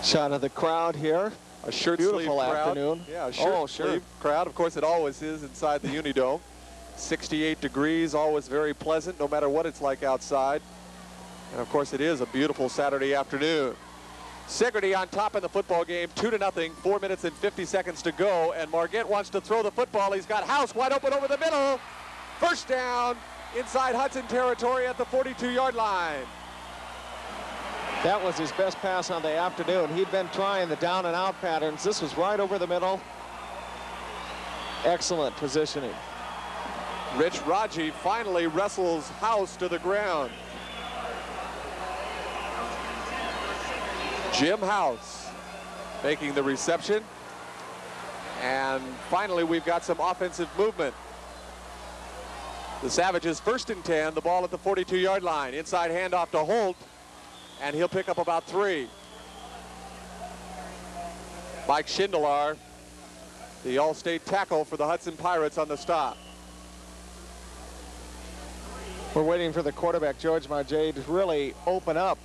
Shot of the crowd here. A shirt Beautiful sleeve crowd. afternoon. Yeah, a shirt sleeve crowd. Of course, it always is inside the Unidome. 68 degrees, always very pleasant, no matter what it's like outside. And of course, it is a beautiful Saturday afternoon. Sigourney on top in the football game, 2-0, 4 minutes and 50 seconds to go. And Margette wants to throw the football. He's got House wide open over the middle. First down inside Hudson territory at the 42-yard line. That was his best pass on the afternoon. He'd been trying the down and out patterns. This was right over the middle. Excellent positioning. Rich Raji finally wrestles House to the ground. Jim House making the reception. And finally, we've got some offensive movement. The Savages 1st and 10, the ball at the 42-yard line. Inside handoff to Holt, and he'll pick up about 3. Mike Schindler, the All-State tackle for the Hudson Pirates on the stop. We're waiting for the quarterback, George Marjay, to really open up.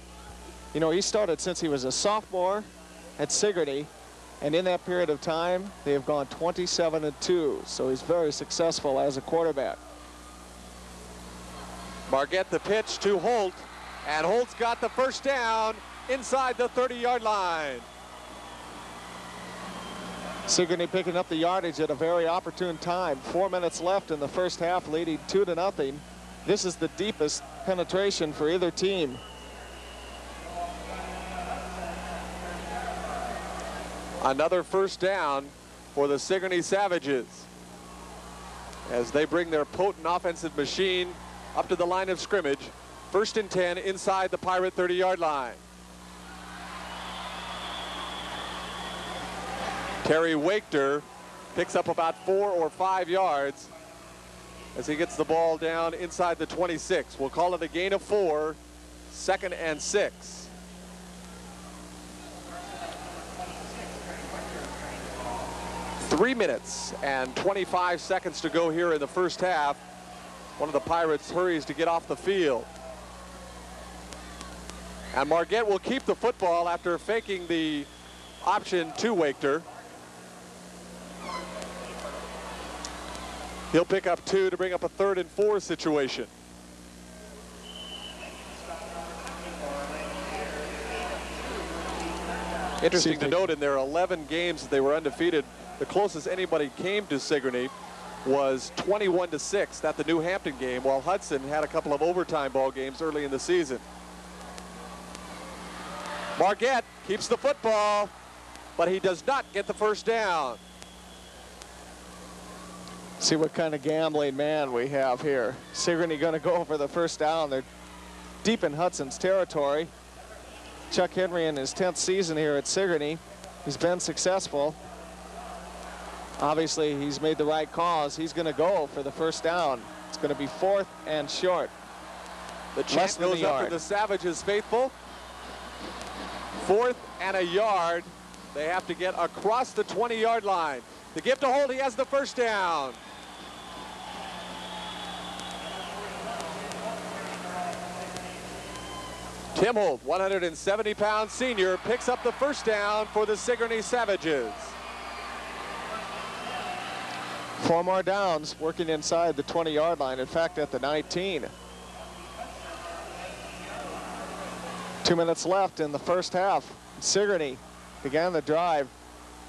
You know, he started since he was a sophomore at Sigourney, and in that period of time, they have gone 27-2, so he's very successful as a quarterback. Margette the pitch to Holt, and Holt's got the first down inside the 30-yard line. Sigourney picking up the yardage at a very opportune time. 4 minutes left in the first half, leading 2-0. This is the deepest penetration for either team. Another first down for the Sigourney Savages as they bring their potent offensive machine up to the line of scrimmage. 1st and 10 inside the Pirate 30-yard line. Terry Wachter picks up about 4 or 5 yards as he gets the ball down inside the 26. We'll call it a gain of 4, 2nd and 6. 3 minutes and 25 seconds to go here in the first half. One of the Pirates hurries to get off the field. And Margette will keep the football after faking the option to Wachter. He'll pick up 2 to bring up a 3rd and 4 situation. Interesting to note, in their 11 games they were undefeated, the closest anybody came to Sigourney was 21-6 at the New Hampton game, while Hudson had a couple of overtime ball games early in the season. Margette keeps the football, but he does not get the first down. See what kind of gambling man we have here. Sigourney going to go for the first down. They're deep in Hudson's territory. Chuck Henry in his 10th season here at Sigourney. He's been successful. Obviously, he's made the right calls. He's going to go for the first down. It's going to be 4th and short. The chant goes up to the Savages faithful. 4th and a yard. They have to get across the 20-yard line. The give to Holt, he has the first down. Tim Holt, 170-pound senior, picks up the first down for the Sigourney Savages. 4 more downs, working inside the 20-yard line. In fact, at the 19. 2 minutes left in the first half. Sigourney began the drive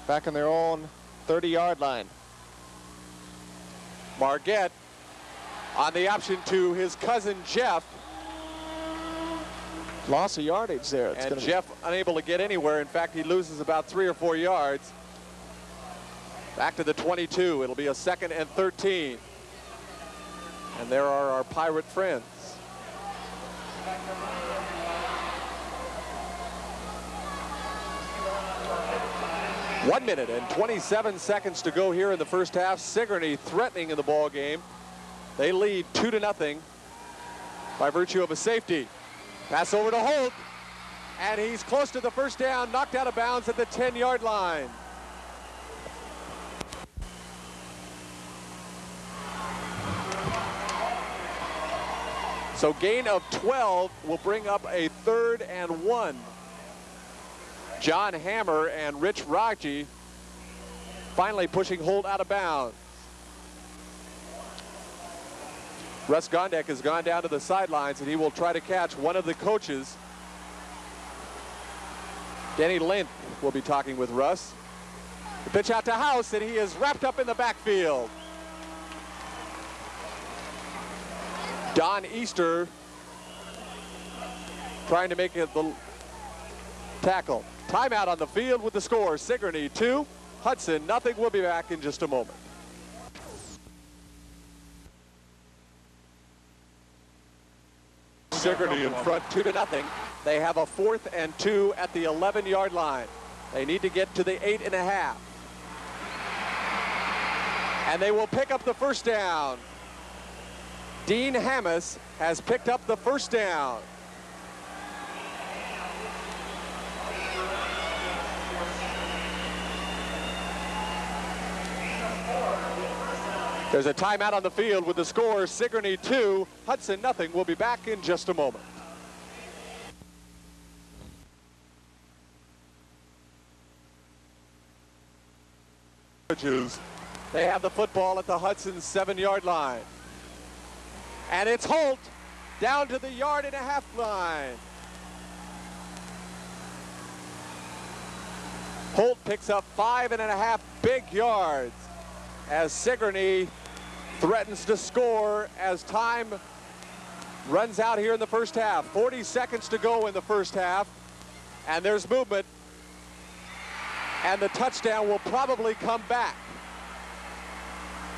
back on their own 30-yard line. Margette on the option to his cousin Jeff. Loss of yardage there. And Jeff unable to get anywhere. In fact, he loses about 3 or 4 yards. Back to the 22. It'll be a 2nd and 13. And there are our Pirate friends. One minute and 27 seconds to go here in the first half. Sigourney threatening in the ball game. They lead 2-0 by virtue of a safety. Pass over to Holt, and he's close to the first down, knocked out of bounds at the 10-yard line. So gain of 12 will bring up a 3rd and 1. John Hammer and Rich Raji finally pushing Holt out of bounds. Russ Gondek has gone down to the sidelines, and he will try to catch one of the coaches. Denny Lint will be talking with Russ. The pitch out to House, and he is wrapped up in the backfield. Don Easter trying to make it the tackle. Timeout on the field with the score. Sigourney 2, Hudson nothing. We'll be back in just a moment. Sigourney in front 2-0. They have a 4th and 2 at the 11-yard line. They need to get to the 8.5. And they will pick up the first down. Dean Hammes has picked up the first down. There's a timeout on the field with the score Sigourney 2, Hudson nothing. We'll be back in just a moment. They have the football at the Hudson 7-yard line. And it's Holt down to the 1.5-yard line. Holt picks up 5.5 big yards as Sigourney threatens to score as time runs out here in the first half. 40 seconds to go in the first half, and there's movement, and the touchdown will probably come back.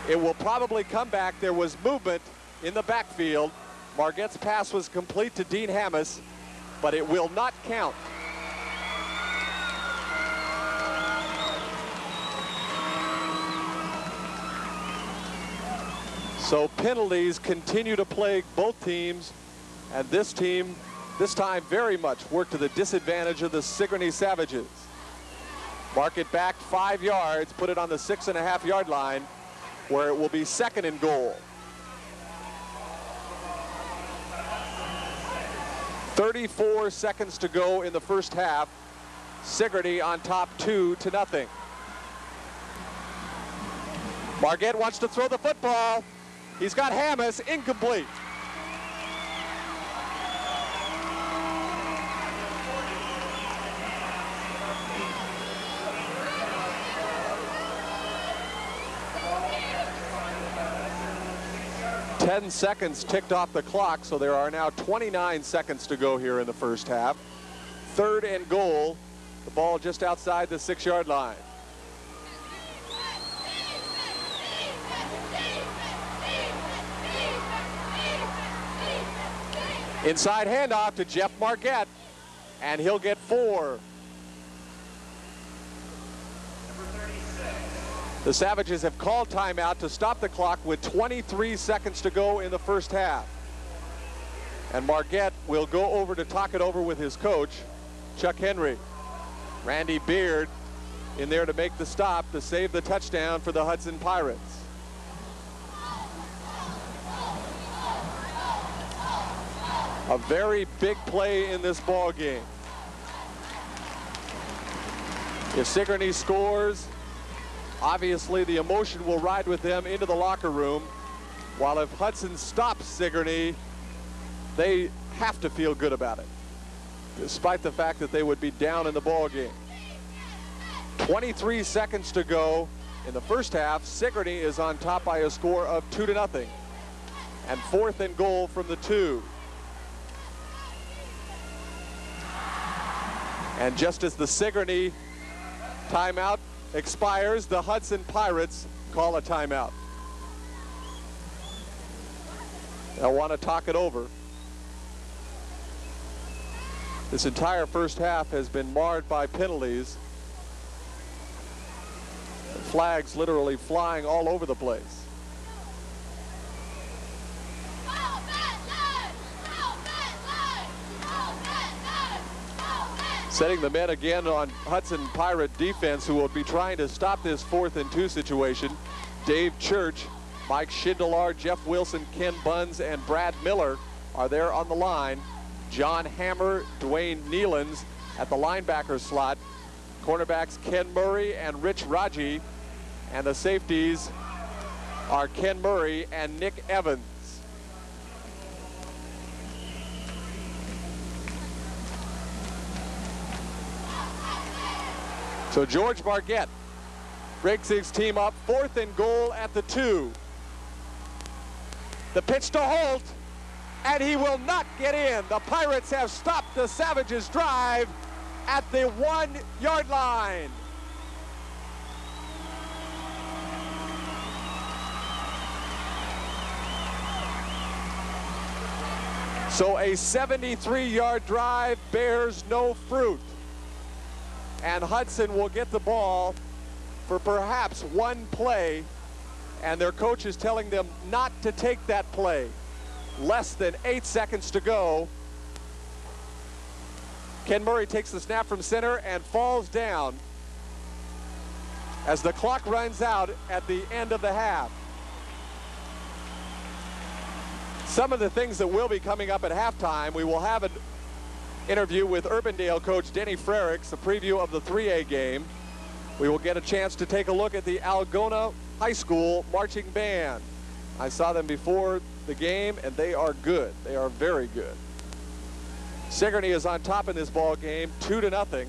It will probably come back. There was movement in the backfield. Margette's pass was complete to Dean Hammes, but it will not count. So penalties continue to plague both teams, and this team, this time very much worked to the disadvantage of the Sigourney Savages. Marquette back 5 yards, put it on the 6.5-yard line, where it will be 2nd and goal. 34 seconds to go in the first half. Sigourney on top 2-0. Marquette wants to throw the football. He's got Hammes, incomplete. Ten seconds ticked off the clock, so there are now 29 seconds to go here in the first half. 3rd and goal, the ball just outside the 6-yard line. Inside handoff to Jeff Marquette, and he'll get 4. The Savages have called timeout to stop the clock with 23 seconds to go in the first half. And Marquette will go over to talk it over with his coach, Chuck Henry. Randy Beard in there to make the stop to save the touchdown for the Hudson Pirates. A very big play in this ball game. If Sigourney scores, obviously the emotion will ride with them into the locker room, while if Hudson stops Sigourney, they have to feel good about it, despite the fact that they would be down in the ball game. 23 seconds to go in the first half. Sigourney is on top by a score of 2-0, and 4th and goal from the 2. And just as the Sigourney timeout expires, the Hudson Pirates call a timeout. They'll want to talk it over. This entire first half has been marred by penalties. Flags literally flying all over the place. Setting the men again on Hudson Pirate defense, who will be trying to stop this 4th and 2 situation. Dave Church, Mike Schindler, Jeff Wilson, Ken Buns, and Brad Miller are there on the line. John Hammer, Dwayne Nealons at the linebacker slot. Cornerbacks Ken Murray and Rich Raji. And the safeties are Ken Murray and Nick Evans. So George Marquette breaks his team up, 4th and goal at the 2. The pitch to Holt, and he will not get in. The Pirates have stopped the Savages' drive at the 1-yard line. So a 73-yard drive bears no fruit. And Hudson will get the ball for perhaps one play, and their coach is telling them not to take that play. Less than 8 seconds to go. Ken Murray takes the snap from center and falls down as the clock runs out at the end of the half. Some of the things that will be coming up at halftime, we will have an interview with Urbandale coach Denny Frericks, a preview of the 3A game. We will get a chance to take a look at the Algona High School marching band. I saw them before the game, and they are good. They are very good. Sigourney is on top in this ball game, 2-0.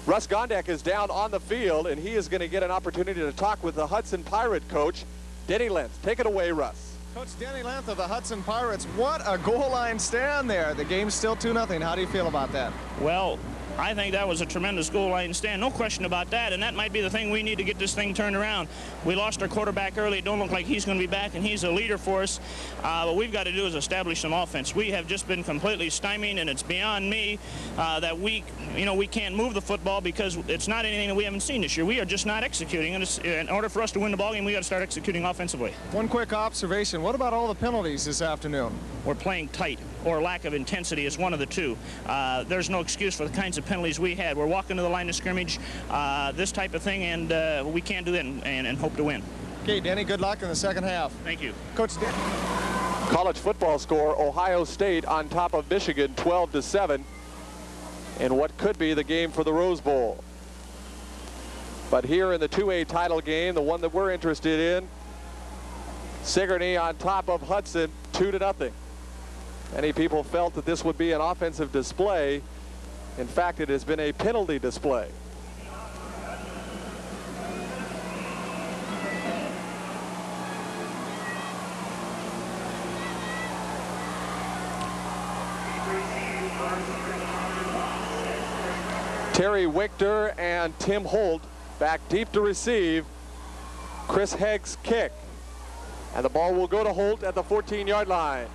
Russ Gondek is down on the field, and he is going to get an opportunity to talk with the Hudson Pirate coach, Denny Lentz. Take it away, Russ. Coach Denny Lentz of the Hudson Pirates, what a goal line stand there. The game's still 2-0. How do you feel about that? Well, I think that was a tremendous goal line stand, no question about that, and that might be the thing we need to get this thing turned around. We lost our quarterback early. It don't look like he's going to be back, and he's a leader for us. What we've got to do is establish some offense. We have just been completely stymied, and it's beyond me that we can't move the football because it's not anything that we haven't seen this year. We are just not executing, and in order for us to win the ball game, we got to start executing offensively. One quick observation. What about all the penalties this afternoon? We're playing tight, or lack of intensity is one of the two. There's no excuse for the kinds of penalties we had. We're walking to the line of scrimmage, this type of thing, and we can't do that and hope to win. Okay, Denny, good luck in the second half. Thank you. Coach Denny. College football score, Ohio State on top of Michigan, 12-7, in what could be the game for the Rose Bowl. But here in the 2A title game, the one that we're interested in, Sigourney on top of Hudson, 2-0. Many people felt that this would be an offensive display. In fact, it has been a penalty display. Terry Wichter and Tim Holt back deep to receive. Chris Hegg's kick. And the ball will go to Holt at the 14-yard line.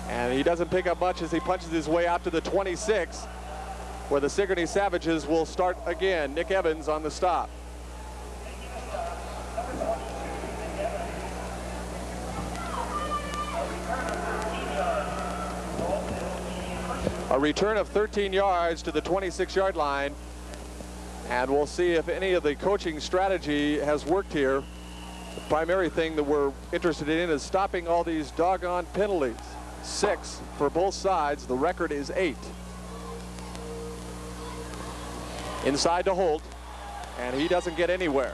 And he doesn't pick up much as he punches his way out to the 26, where the Sigourney Savages will start again. Nick Evans on the stop. A return of 13 yards to the 26-yard line. And we'll see if any of the coaching strategy has worked here. The primary thing that we're interested in is stopping all these doggone penalties. 6 for both sides. The record is 8. Inside to Holt, and he doesn't get anywhere.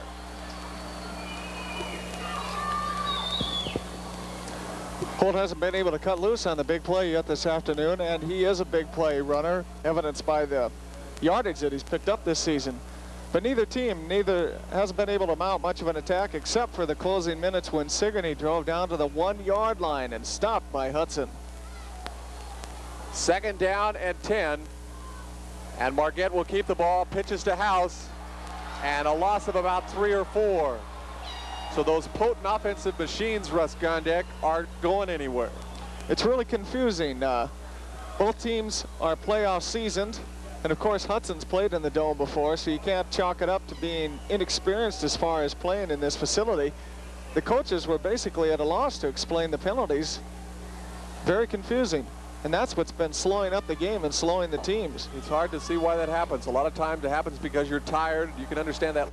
Holt hasn't been able to cut loose on the big play yet this afternoon, and he is a big play runner, evidenced by the yardage that he's picked up this season. But neither team hasn't been able to mount much of an attack except for the closing minutes when Sigourney drove down to the 1-yard line and stopped by Hudson. 2nd down and 10. And Marquette will keep the ball, pitches to House, and a loss of about 3 or 4. So those potent offensive machines, Russ Gondek, aren't going anywhere. It's really confusing. Both teams are playoff seasoned. And of course, Hudson's played in the Dome before, so you can't chalk it up to being inexperienced as far as playing in this facility. The coaches were basically at a loss to explain the penalties. Very confusing. And that's what's been slowing up the game and slowing the teams. It's hard to see why that happens. A lot of times it happens because you're tired. You can understand that.